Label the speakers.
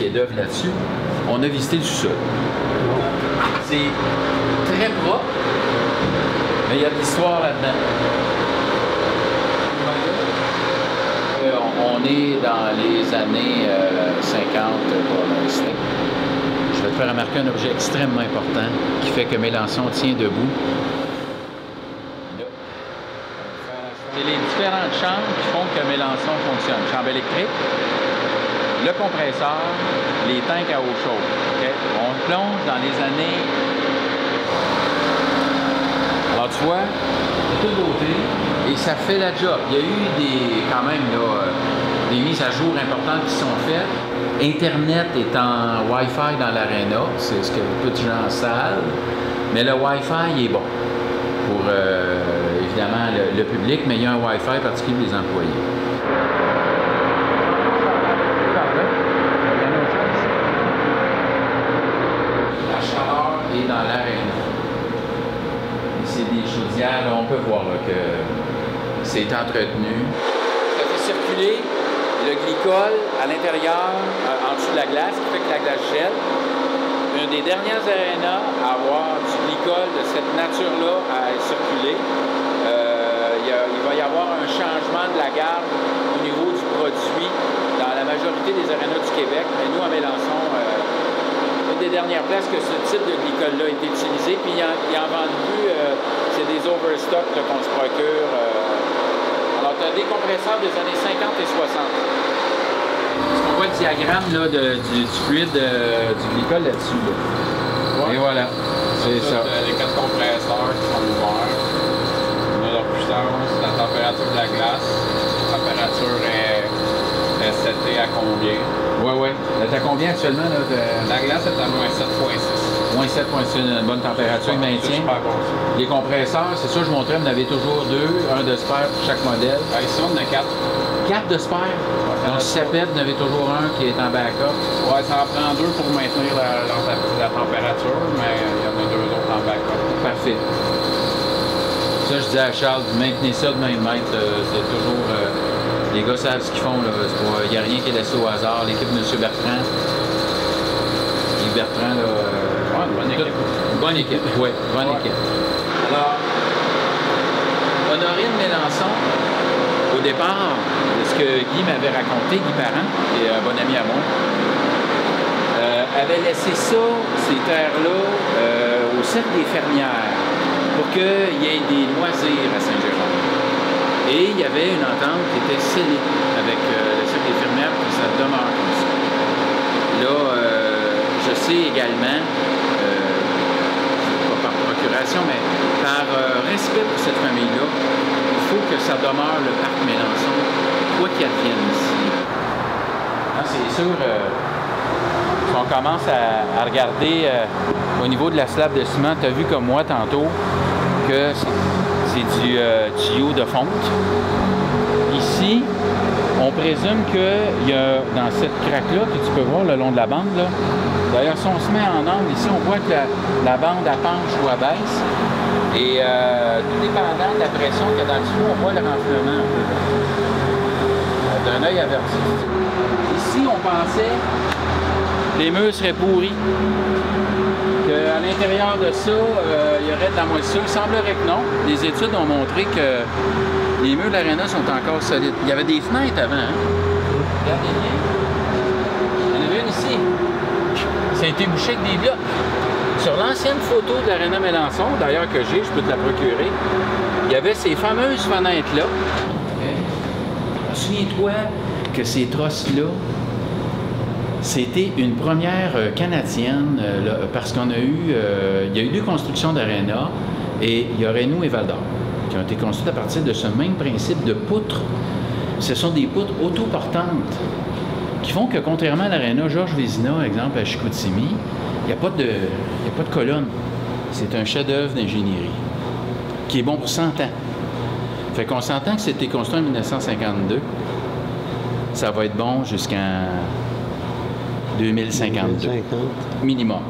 Speaker 1: pieds d'œuvre là-dessus. On a visité le sous-sol. C'est très propre, mais il y a de l'histoire là-dedans. On est dans les années 50 pour l'instant. Je vais te faire remarquer un objet extrêmement important qui fait que Mélençon tient debout. C'est les différentes chambres qui font que Mélençon fonctionne. Chambre électrique, le compresseur, les tanks à eau chaude. Okay? On plonge dans les années... Alors tu vois, de toute beauté, et ça fait la job. Il y a eu quand même des mises à jour importantes qui sont faites. Internet est en Wi-Fi dans l'aréna, c'est ce que peu de gens savent, mais le Wi-Fi est bon pour évidemment le public, mais il y a un Wi-Fi particulier pour les employés. La chaleur est dans l'aréna. C'est des chaudières, là, on peut voir là, que c'est entretenu. Ça fait circuler le glycol à l'intérieur, en dessous de la glace, qui fait que la glace gèle. Une des dernières arénas à avoir du glycol de cette nature-là à circuler. Il va y avoir un changement de la garde au niveau du produit dans la majorité des arénas du Québec. Mais nous, à Mélençon, une des dernières places que ce type de glycol-là a été utilisé. Puis il en vendent plus, c'est des overstocks qu'on se procure. Alors, tu as des compresseurs des années 50 et 60. On voit le diagramme là, du fluide du glycol là-dessus. Là. Ouais. Et voilà, c'est ça.
Speaker 2: Les 4 compresseurs qui sont ouverts. On a leur puissance, la température de la glace. La température est setée à combien?
Speaker 1: Oui. Elle est à combien actuellement? Là,
Speaker 2: La glace est à moins 7,6.
Speaker 1: Moins 7,6, une bonne température, il maintient.
Speaker 2: Bon.
Speaker 1: Les compresseurs, c'est ça, je montrais, on avait toujours 2, un de spare pour chaque modèle.
Speaker 2: Ici, on a 4.
Speaker 1: 4 de spare? Donc, si ça pète, vous en avez toujours un qui est en backup.
Speaker 2: Oui, ça en prend 2 pour maintenir la température, mais il y en a 2 autres en backup.
Speaker 1: Parfait. Ça, je disais à Charles, maintenez ça de main de maître. C'est toujours... les gars savent ce qu'ils font. Il n'y a rien qui est laissé au hasard. L'équipe de M. Bertrand. Yves Bertrand, là... bonne équipe. Oui, bonne équipe. Alors, Honorine Mélençon, au départ, ce que Guy m'avait raconté, Guy Parent, qui est un bon ami à moi, avait laissé ça, ces terres-là, au cercle des fermières, pour qu'il y ait des loisirs à Saint-Jérôme. Et il y avait une entente qui était scellée avec le cercle des fermières pour que ça demeure comme ça. Là, je sais également, pas par procuration, mais par respect pour cette famille-là, il faut que ça demeure le parc Mélençon, quoi qu'il advienne ici. C'est sûr, si on commence à regarder au niveau de la slab de ciment, tu as vu comme moi tantôt que c'est du tuyau de fonte. Ici, on présume qu'il y a dans cette craque-là, que tu peux voir le long de la bande, là. D'ailleurs, si on se met en angle, ici, on voit que la bande elle penche ou elle baisse. Et tout dépendant de la pression qu'il y a dans le tuyau, on voit le renflement un peu. D'un œil averti. Ici, on pensait que les murs seraient pourris. Qu'à l'intérieur de ça, il y aurait de la moisissure. Il semblerait que non. Les études ont montré que les murs de l'aréna sont encore solides. Il y avait des fenêtres avant. Hein? Regardez bien. Il y en avait une ici. Ça a été bouché avec des blocs. Sur l'ancienne photo de l'aréna Mélençon, d'ailleurs que j'ai, je peux te la procurer, il y avait ces fameuses fenêtres-là. Souviens-toi que ces trosses-là, c'était une première canadienne, parce qu'on a eu, il y a eu 2 constructions d'aréna, et il y aurait nous et Val-d'Or, qui ont été construites à partir de ce même principe de poutres. Ce sont des poutres autoportantes, qui font que, contrairement à l'aréna Georges Vézina, exemple à Chicoutimi, il n'y a pas de colonne. C'est un chef-d'œuvre d'ingénierie qui est bon pour 100 ans. Fait qu'on s'entend que c'était construit en 1952. Ça va être bon jusqu'en 2052. 2050. Minimum.